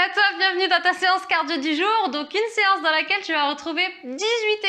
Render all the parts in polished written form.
à toi, bienvenue dans ta séance cardio du jour. Donc une séance dans laquelle tu vas retrouver 18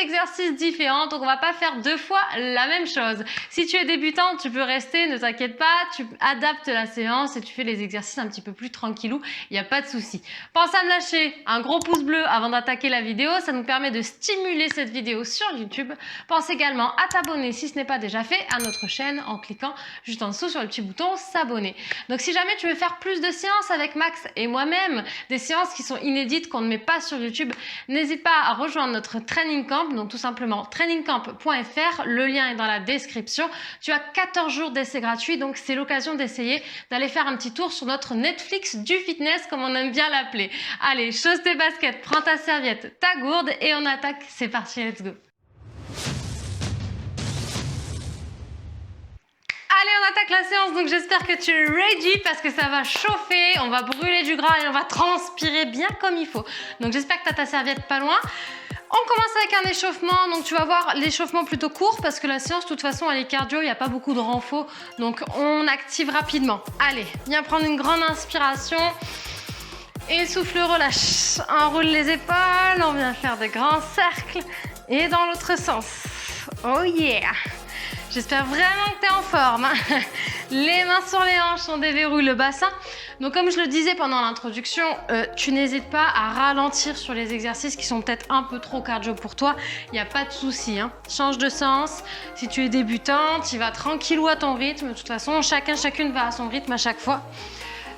exercices différents. Donc on va pas faire deux fois la même chose. Si tu es débutant, tu peux rester, ne t'inquiète pas, tu adaptes la séance et tu fais les exercices un petit peu plus tranquillou, il n'y a pas de souci. Pense à me lâcher un gros pouce bleu avant d'attaquer la vidéo, ça nous permet de stimuler cette vidéo sur YouTube. Pense également à t'abonner si ce n'est pas déjà fait à notre chaîne en cliquant juste en dessous sur le petit bouton s'abonner. Donc si jamais tu veux faire plus de séances avec Max et moi-même, des séances qui sont inédites qu'on ne met pas sur YouTube, n'hésite pas à rejoindre notre training camp, donc tout simplement trainingcamp.fr, le lien est dans la description. Tu as 14 jours d'essai gratuit, donc c'est l'occasion d'essayer d'aller faire un petit tour sur notre Netflix du fitness, comme on aime bien l'appeler. Allez, chausse tes baskets, prends ta serviette, ta gourde et on attaque, c'est parti, let's go. Allez, on attaque la séance, donc j'espère que tu es ready parce que ça va chauffer, on va brûler du gras et on va transpirer bien comme il faut. Donc j'espère que tu as ta serviette pas loin. On commence avec un échauffement, donc tu vas voir l'échauffement plutôt court parce que la séance de toute façon elle est cardio, il n'y a pas beaucoup de renfort, donc on active rapidement. Allez, viens prendre une grande inspiration et souffle, relâche. Enroule les épaules, on vient faire de grands cercles et dans l'autre sens. Oh yeah! J'espère vraiment que tu es en forme. Les mains sur les hanches, on déverrouille le bassin. Donc comme je le disais pendant l'introduction, tu n'hésites pas à ralentir sur les exercices qui sont peut-être un peu trop cardio pour toi. Il n'y a pas de souci, hein. Change de sens. Si tu es débutante, tu vas tranquillou à ton rythme. De toute façon, chacune va à son rythme à chaque fois.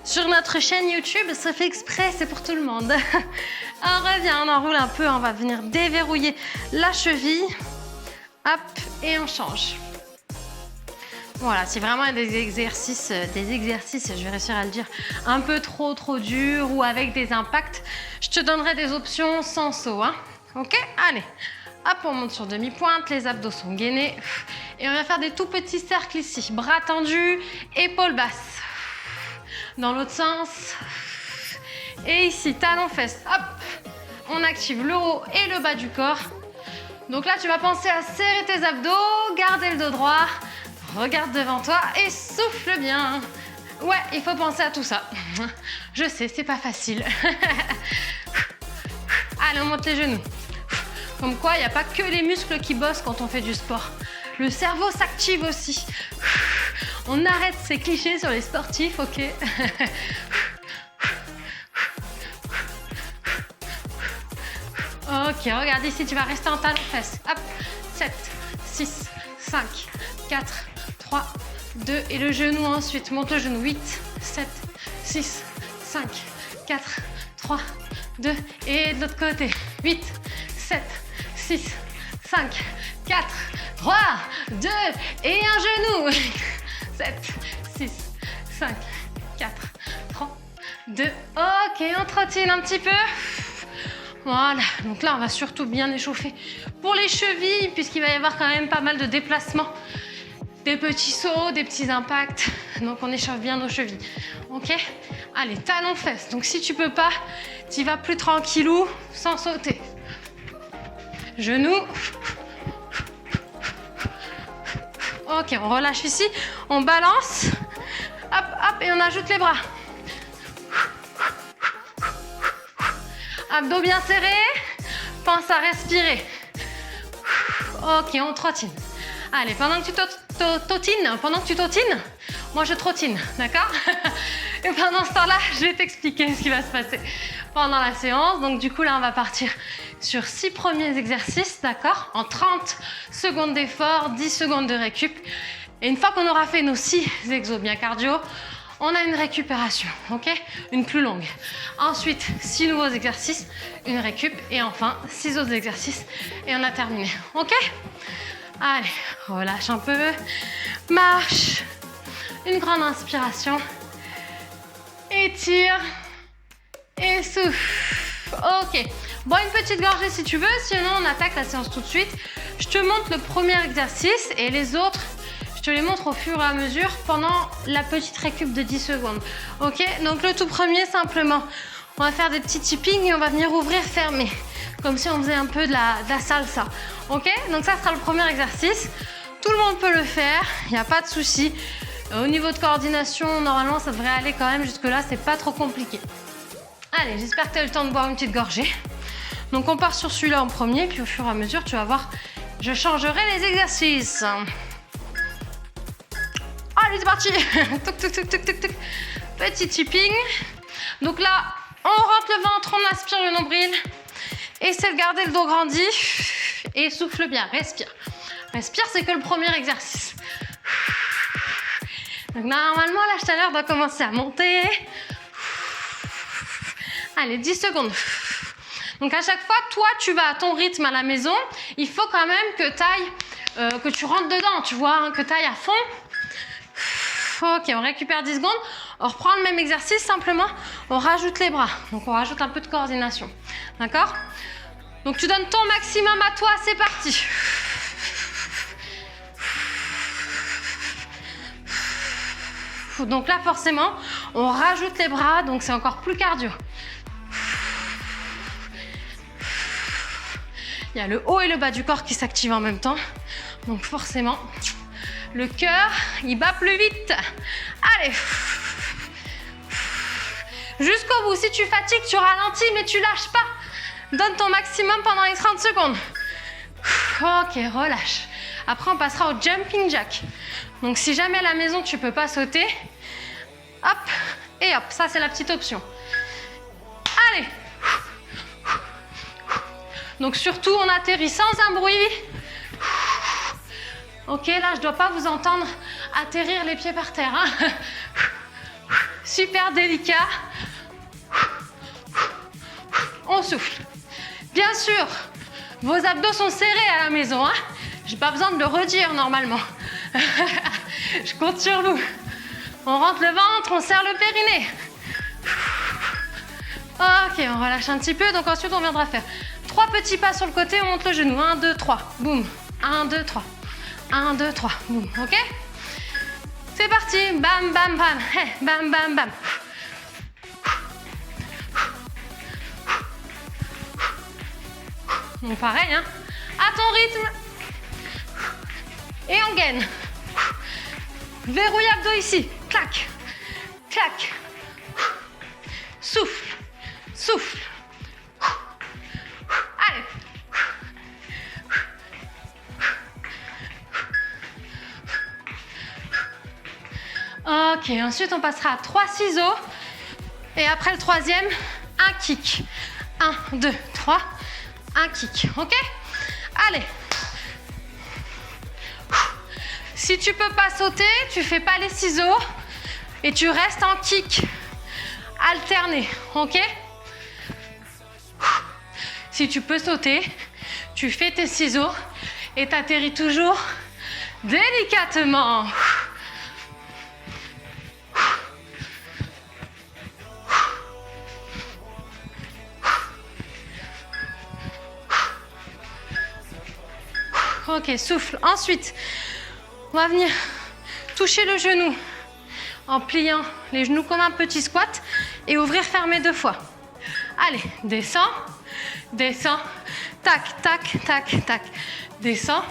Sur notre chaîne YouTube, ça fait exprès, c'est pour tout le monde. On revient, on enroule un peu, on va venir déverrouiller la cheville. Hop, et on change. Voilà, si vraiment il y a des exercices, je vais réussir à le dire, un peu trop durs ou avec des impacts, je te donnerai des options sans saut, hein. Ok, allez, hop, on monte sur demi-pointe, les abdos sont gainés et on va faire des tout petits cercles ici, bras tendus, épaules basses. Dans l'autre sens et ici, talons fesses, hop, on active le haut et le bas du corps. Donc là, tu vas penser à serrer tes abdos, garder le dos droit. Regarde devant toi et souffle bien. Ouais, il faut penser à tout ça. Je sais, c'est pas facile. Allez, on monte les genoux. Comme quoi, il n'y a pas que les muscles qui bossent quand on fait du sport. Le cerveau s'active aussi. On arrête ces clichés sur les sportifs, ok? Ok, regarde ici, tu vas rester en talons fesses. Hop, 7, 6, 5, 4, 3, 2 et le genou ensuite. Monte le genou. 8, 7, 6, 5, 4, 3, 2 et de l'autre côté. 8, 7, 6, 5, 4, 3, 2 et un genou. 7, 6, 5, 4, 3, 2. Ok, on trottine un petit peu. Voilà, donc là on va surtout bien échauffer pour les chevilles puisqu'il va y avoir quand même pas mal de déplacements. Des petits sauts, des petits impacts, donc on échauffe bien nos chevilles. Ok? Allez, talons fesses. Donc si tu peux pas, tu vas plus tranquillou sans sauter. Genoux. Ok, on relâche ici, on balance. Hop, hop, et on ajoute les bras. Abdos bien serrés, pense à respirer. Ok, on trottine. Allez, pendant que tu tautines, moi je trottine, d'accord? Et pendant ce temps-là, je vais t'expliquer ce qui va se passer pendant la séance. Donc du coup, là, on va partir sur 6 premiers exercices, d'accord? En 30 secondes d'effort, 10 secondes de récup. Et une fois qu'on aura fait nos 6 exos bien cardio, on a une récupération, ok? Une plus longue. Ensuite, 6 nouveaux exercices, une récup et enfin 6 autres exercices et on a terminé, ok? Allez, relâche un peu, marche, une grande inspiration, étire et souffle. Ok, bois une petite gorgée si tu veux, sinon on attaque la séance tout de suite. Je te montre le premier exercice et les autres, je te les montre au fur et à mesure pendant la petite récup de 10 secondes. Ok, donc le tout premier, simplement, on va faire des petits tipping et on va venir ouvrir, fermer. Comme si on faisait un peu de la salsa. Ok, donc ça sera le premier exercice. Tout le monde peut le faire, il n'y a pas de souci. Au niveau de coordination, normalement, ça devrait aller quand même. Jusque-là, c'est pas trop compliqué. Allez, j'espère que tu as eu le temps de boire une petite gorgée. Donc on part sur celui-là en premier, puis au fur et à mesure, tu vas voir, je changerai les exercices. Allez, c'est parti. Toc, toc, toc, toc, toc, toc. Petit tipping. Donc là, on rentre le ventre, on aspire le nombril. Essaie de garder le dos grandi. Et souffle bien, respire. Respire, c'est que le premier exercice. Donc normalement, la chaleur doit commencer à monter. Allez, 10 secondes. Donc à chaque fois, toi, tu vas à ton rythme à la maison. Il faut quand même que tu rentres dedans, tu vois, hein, que tu ailles à fond. Ok, on récupère 10 secondes. On reprend le même exercice, simplement, on rajoute les bras. Donc on rajoute un peu de coordination. D'accord? Donc tu donnes ton maximum à toi, c'est parti. Donc là, forcément, on rajoute les bras, donc c'est encore plus cardio. Il y a le haut et le bas du corps qui s'activent en même temps. Donc forcément, le cœur, il bat plus vite. Allez. Jusqu'au bout. Si tu fatigues, tu ralentis, mais tu lâches pas. Donne ton maximum pendant les 30 secondes. Ok, relâche. Après, on passera au jumping jack. Donc, si jamais à la maison, tu peux pas sauter, hop, et hop. Ça, c'est la petite option. Allez. Donc, surtout, on atterrit sans un bruit. Ok, là, je dois pas vous entendre atterrir les pieds par terre. Hein. Super délicat. On souffle. Bien sûr, vos abdos sont serrés à la maison. Hein. J'ai pas besoin de le redire normalement. Je compte sur vous. On rentre le ventre, on serre le périnée. Ok, on relâche un petit peu. Donc ensuite, on viendra faire 3 petits pas sur le côté. On monte le genou. 1, 2, 3. Boum. 1, 2, 3. 1, 2, 3. Boum. Ok? C'est parti. Bam, bam, bam. Hey, bam, bam, bam. Donc pareil, hein. À ton rythme. Et on gaine. Verrouille abdos ici. Clac. Clac. Souffle. Souffle. Allez. Ok, ensuite on passera à 3 ciseaux. Et après le troisième, un kick. 1, 2, 3. Un kick, ok? Allez. Si tu peux pas sauter, tu fais pas les ciseaux et tu restes en kick alterné, ok? Si tu peux sauter, tu fais tes ciseaux et t'atterris toujours délicatement. Ok, souffle. Ensuite, on va venir toucher le genou en pliant les genoux comme un petit squat et ouvrir, fermer 2 fois. Allez, descends, descends, tac, tac, tac, tac. Descends,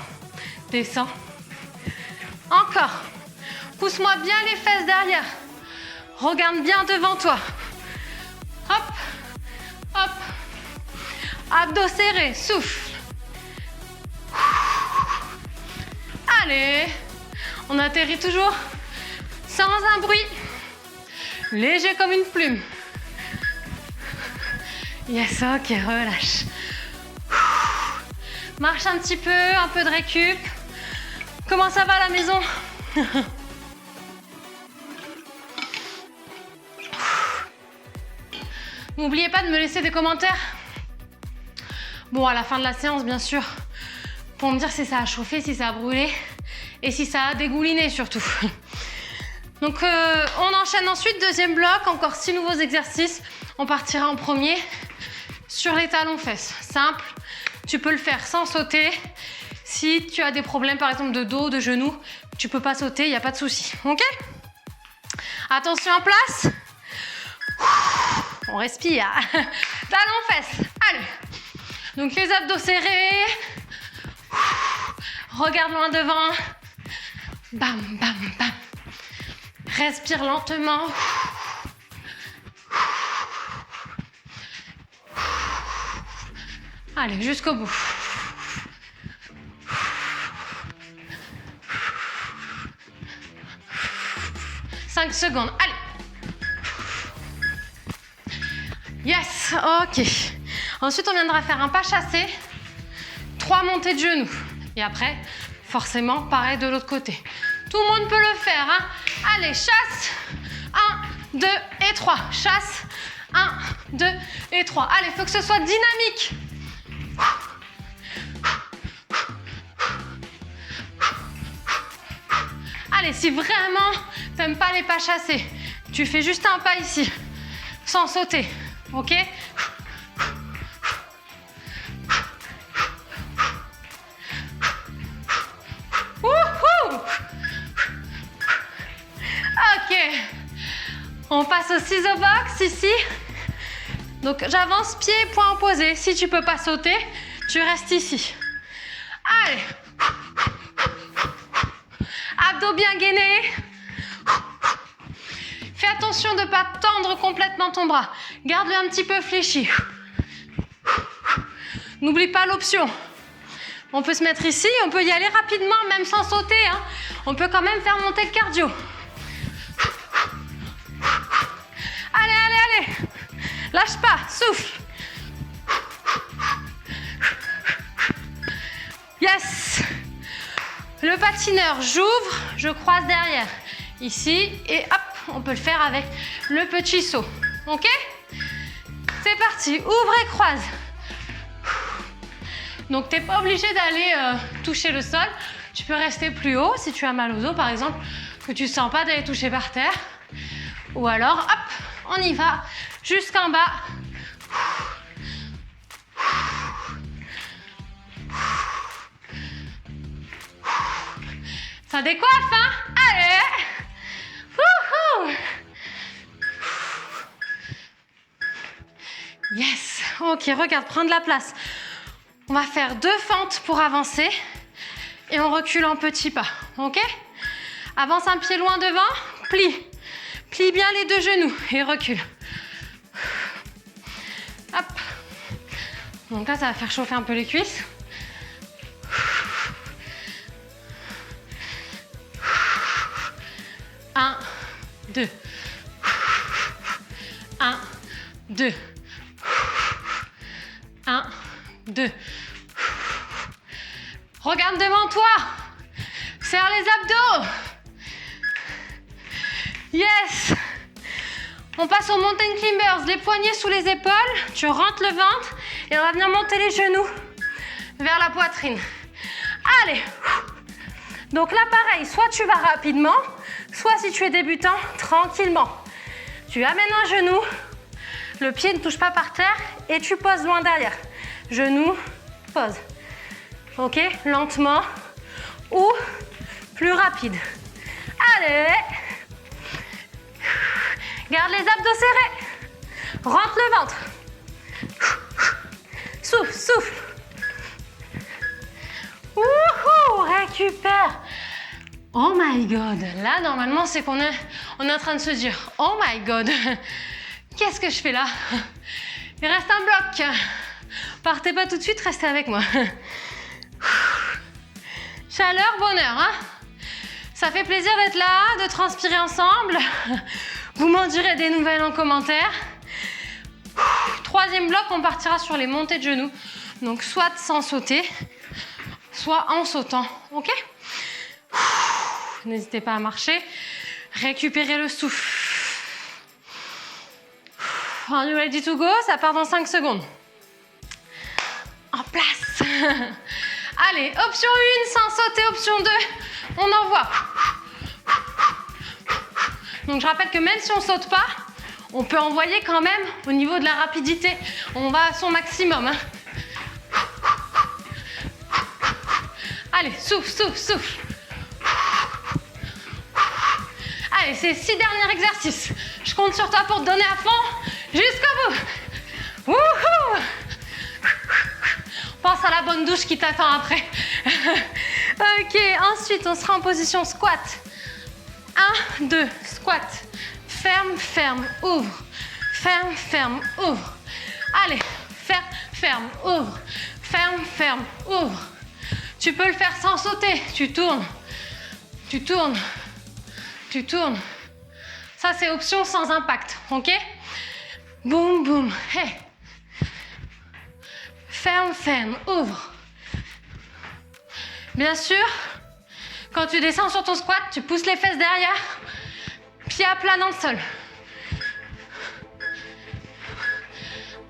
descends. Encore. Pousse-moi bien les fesses derrière. Regarde bien devant toi. Hop, hop. Abdos serrés, souffle. Allez, on atterrit toujours sans un bruit, léger comme une plume. Yes, ok, relâche. Marche un petit peu de récup. Comment ça va à la maison? N'oubliez pas de me laisser des commentaires. Bon, à la fin de la séance, bien sûr, pour me dire si ça a chauffé, si ça a brûlé et si ça a dégouliné surtout. Donc on enchaîne ensuite, deuxième bloc, encore 6 nouveaux exercices. On partira en premier sur les talons-fesses. Simple, tu peux le faire sans sauter. Si tu as des problèmes par exemple de dos, de genoux, tu peux pas sauter, il n'y a pas de souci. Ok? Attention en place. On respire. Talons-fesses. Allez. Donc les abdos serrés. Regarde loin devant. Bam, bam, bam. Respire lentement. Allez, jusqu'au bout. Cinq secondes. Allez. Yes, ok. Ensuite, on viendra faire un pas chassé, 3 montées de genoux. Et après, forcément, pareil de l'autre côté. Tout le monde peut le faire, hein. Allez, chasse. 1, 2 et 3. Chasse. 1, 2 et 3. Allez, il faut que ce soit dynamique. Allez, si vraiment t'aimes pas les pas chassés, tu fais juste un pas ici, sans sauter. Ok? Wouhou! Ok. On passe au ciseau box ici. Donc j'avance pied, point opposé. Si tu peux pas sauter, tu restes ici. Allez. Abdos bien gainés. Fais attention de ne pas tendre complètement ton bras. Garde-le un petit peu fléchi. N'oublie pas l'option. On peut se mettre ici, on peut y aller rapidement, même sans sauter, hein. On peut quand même faire monter le cardio. Allez, allez, allez. Lâche pas, souffle. Yes. Le patineur, j'ouvre, je croise derrière. Ici, et hop, on peut le faire avec le petit saut. Ok? C'est parti, ouvre et croise. Donc, tu n'es pas obligé d'aller toucher le sol. Tu peux rester plus haut si tu as mal aux os, par exemple, que tu ne sens pas d'aller toucher par terre. Ou alors, hop, on y va jusqu'en bas. Ça décoiffe, hein? Allez! Wouhou! Yes! Ok, regarde, prends de la place. On va faire 2 fentes pour avancer et on recule en petits pas, ok? Avance un pied loin devant, plie. Plie bien les 2 genoux et recule. Hop. Donc là, ça va faire chauffer un peu les cuisses. 1, 2. 1, 2. 1, 2. Regarde devant toi. Serre les abdos. Yes. On passe aux mountain climbers. Les poignets sous les épaules. Tu rentres le ventre et on va venir monter les genoux vers la poitrine. Allez. Donc là, pareil, soit tu vas rapidement, soit si tu es débutant, tranquillement. Tu amènes un genou, le pied ne touche pas par terre et tu poses loin derrière. Genou, pose. Ok, lentement ou plus rapide. Allez. Garde les abdos serrés. Rentre le ventre. Souffle, souffle. Wouhou, récupère. Oh my god. Là, normalement, c'est qu'on est en train de se dire oh my god, qu'est-ce que je fais là? Il reste un bloc. Partez pas tout de suite, restez avec moi. Chaleur, bonheur, hein? Ça fait plaisir d'être là, de transpirer ensemble. Vous m'en direz des nouvelles en commentaire. 3e bloc, on partira sur les montées de genoux. Donc, soit sans sauter, soit en sautant, ok? N'hésitez pas à marcher. Récupérez le souffle. Are you ready to go? Ça part dans 5 secondes. En place. Allez, option 1, sans sauter. Option 2, on envoie. Donc, je rappelle que même si on ne saute pas, on peut envoyer quand même au niveau de la rapidité. On va à son maximum, hein. Allez, souffle, souffle, souffle. Allez, c'est 6 derniers exercices. Je compte sur toi pour te donner à fond jusqu'au bout. Wouhou! Pense à la bonne douche qui t'attend après. Ok, ensuite, on sera en position squat. 1, 2, squat. Ferme, ferme, ouvre. Ferme, ferme, ouvre. Allez, ferme. ferme, ferme, ouvre. Ferme, ferme, ouvre. Tu peux le faire sans sauter. Tu tournes. Tu tournes. Tu tournes. Ça, c'est option sans impact, ok? Boum, boum. Hey. Ferme, ferme, ouvre. Bien sûr, quand tu descends sur ton squat, tu pousses les fesses derrière, pied à plat dans le sol.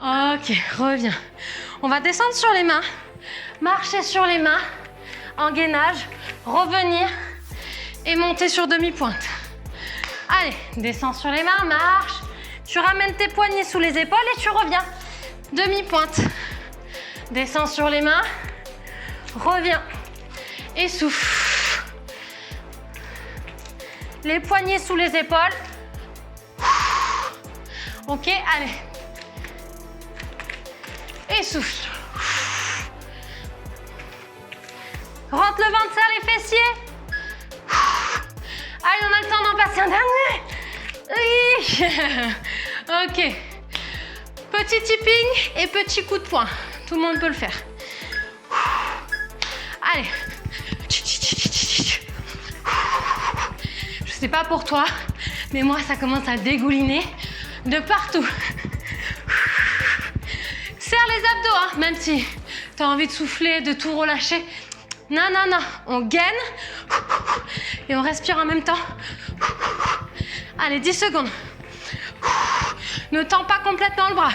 Ok, reviens. On va descendre sur les mains, marcher sur les mains, en gainage, revenir et monter sur demi-pointe. Allez, descends sur les mains, marche. Tu ramènes tes poignets sous les épaules et tu reviens. Demi-pointe. Descends sur les mains, reviens et souffle. Les poignets sous les épaules. Ok, allez. Et souffle. Rentre le ventre, serre les fessiers. Allez, on a le temps d'en passer un dernier. Oui. Ok. Petit tipping et petit coup de poing. Tout le monde peut le faire. Allez. Je sais pas pour toi, mais moi, ça commence à dégouliner de partout. Serre les abdos, hein, même si tu as envie de souffler, de tout relâcher. Non, non, non. On gaine et on respire en même temps. Allez, 10 secondes. Ne tends pas complètement le bras.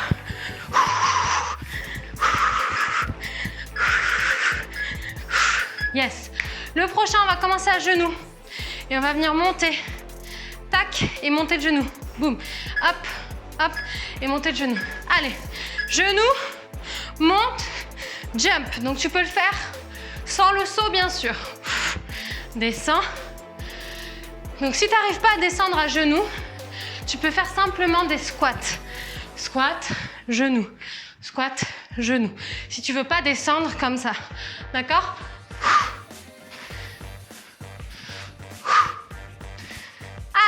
Yes. Le prochain, on va commencer à genoux. Et on va venir monter. Tac, et monter de genou. Boum. Hop, hop, et monter de genou. Allez. Genou, monte, jump. Donc tu peux le faire sans le saut, bien sûr. Descends. Donc si tu n'arrives pas à descendre à genoux, tu peux faire simplement des squats. Squat, genou. Squat, genou. Si tu veux pas descendre comme ça. D'accord ?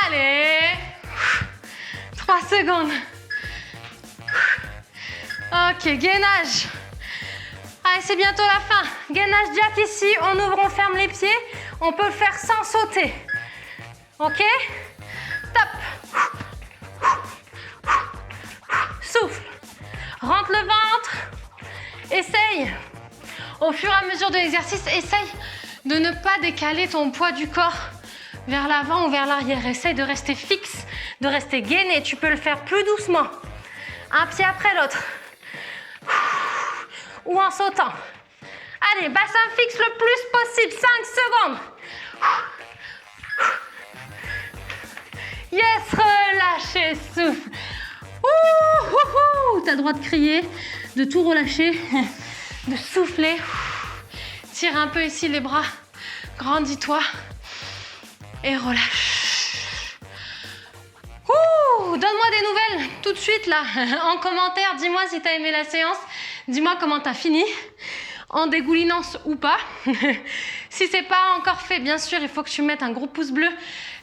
Allez. 3 secondes. Ok, gainage. Allez, c'est bientôt la fin. Gainage jack ici, on ouvre, on ferme les pieds. On peut le faire sans sauter. Ok? Top. Souffle. Rentre le ventre. Essaye. Au fur et à mesure de l'exercice, essaye de ne pas décaler ton poids du corps vers l'avant ou vers l'arrière. Essaye de rester fixe, de rester gainé. Tu peux le faire plus doucement. Un pied après l'autre. Ou en sautant. Allez, bassin fixe le plus possible. 5 secondes. Yes, relâchez, souffle. T'as le droit de crier, de tout relâcher, de souffler. Tire un peu ici les bras. Grandis-toi. Et relâche. Donne-moi des nouvelles tout de suite là. En commentaire, dis-moi si t'as aimé la séance. Dis-moi comment t'as fini, en dégoulinant ou pas. Si c'est pas encore fait, bien sûr, il faut que tu mettes un gros pouce bleu.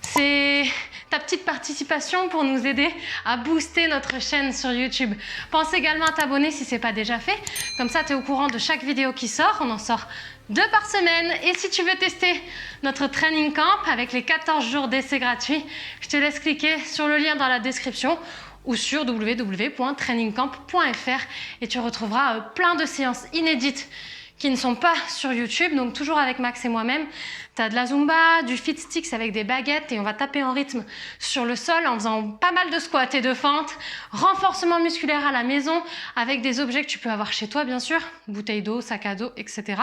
C'est ta petite participation pour nous aider à booster notre chaîne sur YouTube. Pense également à t'abonner si c'est pas déjà fait. Comme ça, tu es au courant de chaque vidéo qui sort. On en sort 2 par semaine. Et si tu veux tester notre training camp avec les 14 jours d'essai gratuits, je te laisse cliquer sur le lien dans la description ou sur www.trainingcamp.fr et tu retrouveras plein de séances inédites qui ne sont pas sur YouTube, donc toujours avec Max et moi-même. Tu as de la Zumba, du Fit Sticks avec des baguettes et on va taper en rythme sur le sol en faisant pas mal de squats et de fentes, renforcement musculaire à la maison avec des objets que tu peux avoir chez toi bien sûr, bouteille d'eau, sac à dos, etc.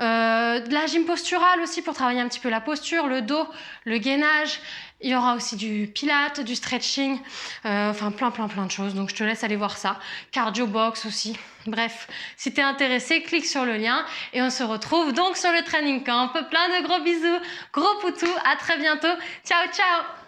De la gym posturale aussi pour travailler un petit peu la posture, le dos, le gainage. Il y aura aussi du pilates, du stretching, enfin plein de choses. Donc je te laisse aller voir ça. Cardio box aussi. Bref, si tu es intéressé, clique sur le lien et on se retrouve donc sur le training camp. Plein de gros bisous, gros poutous. À très bientôt. Ciao, ciao.